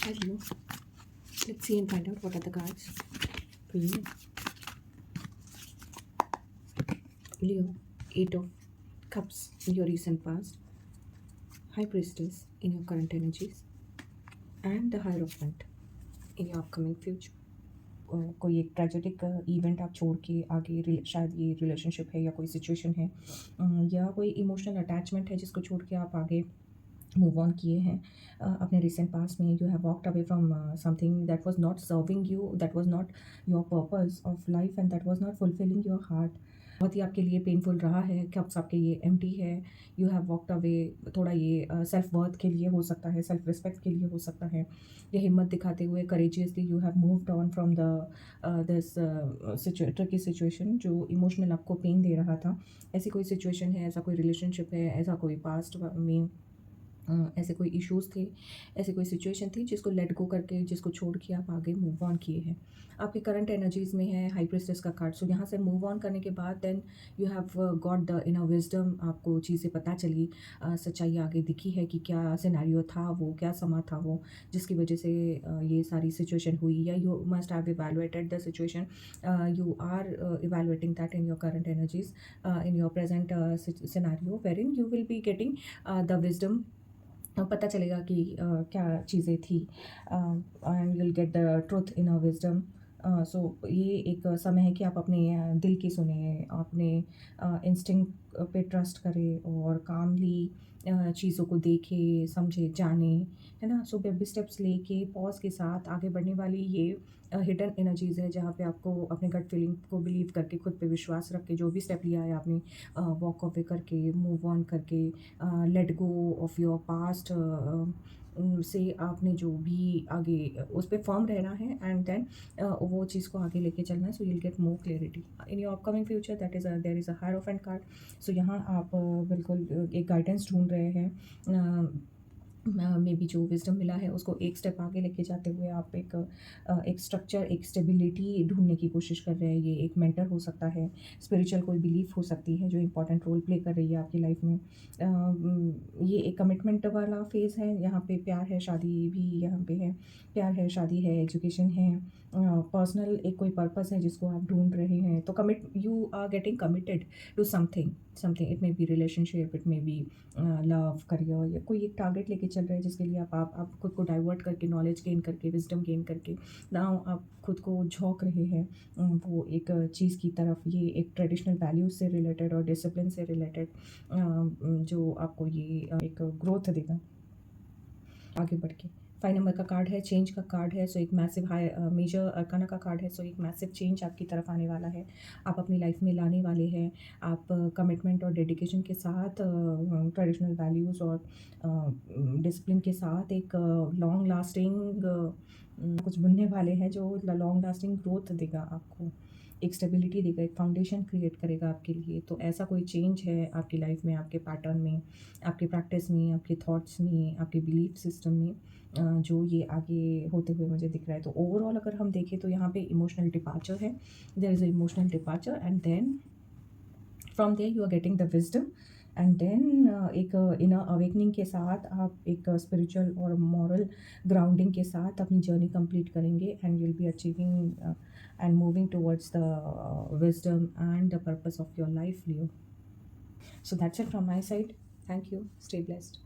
Hi Leo. Let's see and find out what are the cards for you. Leo, Eight of Cups in your recent past, High Priestess in your current energies, and the Hierophant in your upcoming future. कोई एक tragic event आप छोड़ के आगे शायद ये relationship है या कोई सिचुएशन है या कोई इमोशनल अटैचमेंट है जिसको छोड़ के आप आगे मूव ऑन किए हैं अपने रिसेंट पास्ट में. You have walked away from something that was not serving you, that was not your purpose of life and that was not fulfilling your heart. बहुत ही आपके लिए पेनफुल रहा है. कप्स आपके ये एम्प्टी है. You have walked away. थोड़ा ये सेल्फ वर्थ के लिए हो सकता है, सेल्फ रिस्पेक्ट के लिए हो सकता है. ये हिम्मत दिखाते हुए courageously you have moved on from the this tricky situation जो इमोशनल आपको पेन दे रहा था. ऐसी कोई सिचुएशन है, ऐसा कोई रिलेशनशिप है, ऐसा कोई पास्ट में ऐसे कोई इश्यूज़ थे, ऐसी कोई सिचुएशन थी जिसको लेट गो करके, जिसको छोड़ के आप आगे मूव ऑन किए हैं. आपके करंट एनर्जीज़ में है हाई प्रिस्टेस का कार्ड. सो यहाँ से मूव ऑन करने के बाद then you have got the inner wisdom. आपको चीज़ें पता चली, सच्चाई आगे दिखी है कि क्या सिनेरियो था वो, क्या समा था वो जिसकी वजह से ये सारी सिचुएशन हुई. या you must have evaluated the situation. You are evaluating that in your current energies, in your present scenario wherein you will be getting the wisdom. पता चलेगा कि क्या चीज़ें थी and will get the truth in a wisdom. So ये एक समय है कि आप अपने दिल की सुने, अपने इंस्टिंक्ट पे ट्रस्ट करें और कामली चीज़ों को देखे, समझे, जाने, है ना. सो बेबी स्टेप्स लेके पॉज के साथ आगे बढ़ने वाली ये हिडन एनर्जीज़ है जहाँ पे आपको अपने गट फीलिंग को बिलीव करके, खुद पे विश्वास रख के जो भी स्टेप लिया है आपने, वॉक अवे करके, मूव ऑन करके, let go of your past से आपने जो भी आगे उस पे फर्म रहना है एंड देन वो चीज़ को आगे लेके चलना है. So you'll get more clarity in your upcoming future. That is there is a hierophant card. So यहाँ आप बिल्कुल एक गाइडेंस ढूंढ रहे हैं. मे बी जो विज़डम मिला है उसको एक स्टेप आगे लेके जाते हुए आप एक स्ट्रक्चर, एक स्टेबिलिटी ढूंढने की कोशिश कर रहे हैं. ये एक मेंटर हो सकता है, स्पिरिचुअल कोई बिलीफ हो सकती है जो इंपॉर्टेंट रोल प्ले कर रही है आपकी लाइफ में. ये एक कमिटमेंट वाला फेज़ है. यहाँ पे प्यार है, शादी भी यहाँ पे है. प्यार है, शादी है, एजुकेशन है, पर्सनल एक कोई पर्पस है जिसको आप ढूंढ रहे हैं. तो you are getting committed to something. It may be relationship, it may be love, career, या कोई एक टारगेट लेके चल रहे हैं जिसके लिए आप खुद को डाइवर्ट करके, नॉलेज गेन करके, विजडम गेन करके नाउ आप खुद को झोंक रहे हैं वो एक चीज़ की तरफ. ये एक ट्रेडिशनल वैल्यूज से रिलेटेड और डिसिप्लिन से रिलेटेड जो आपको ये एक ग्रोथ देगा आगे बढ़ के. 5 नंबर का कार्ड है, चेंज का कार्ड है. सो एक मैसिव हाई मेजर अरकाना का कार्ड है. सो एक मैसिव चेंज आपकी तरफ आने वाला है, आप अपनी लाइफ में लाने वाले हैं. आप कमिटमेंट और डेडिकेशन के साथ, ट्रेडिशनल वैल्यूज़ और डिसिप्लिन के साथ एक लॉन्ग लास्टिंग कुछ बनने वाले हैं जो लॉन्ग लास्टिंग ग्रोथ देगा आपको, एक स्टेबिलिटी देगा, एक फाउंडेशन क्रिएट करेगा आपके लिए. तो ऐसा कोई चेंज है आपकी लाइफ में, आपके पैटर्न में, आपके प्रैक्टिस में, आपके थॉट्स में, आपके बिलीफ सिस्टम में जो ये आगे होते हुए मुझे दिख रहा है. तो ओवरऑल अगर हम देखें तो यहाँ पे इमोशनल डिपार्चर है. There is a emotional departure and then from there you are getting the wisdom and then एक इनर अवेकनिंग के साथ आप एक स्पिरिचुअल और मॉरल ग्राउंडिंग के साथ अपनी जर्नी कंप्लीट करेंगे and you will be achieving and moving towards the wisdom and the purpose of your life, Leo. So that's it from my side. Thank you. Stay blessed.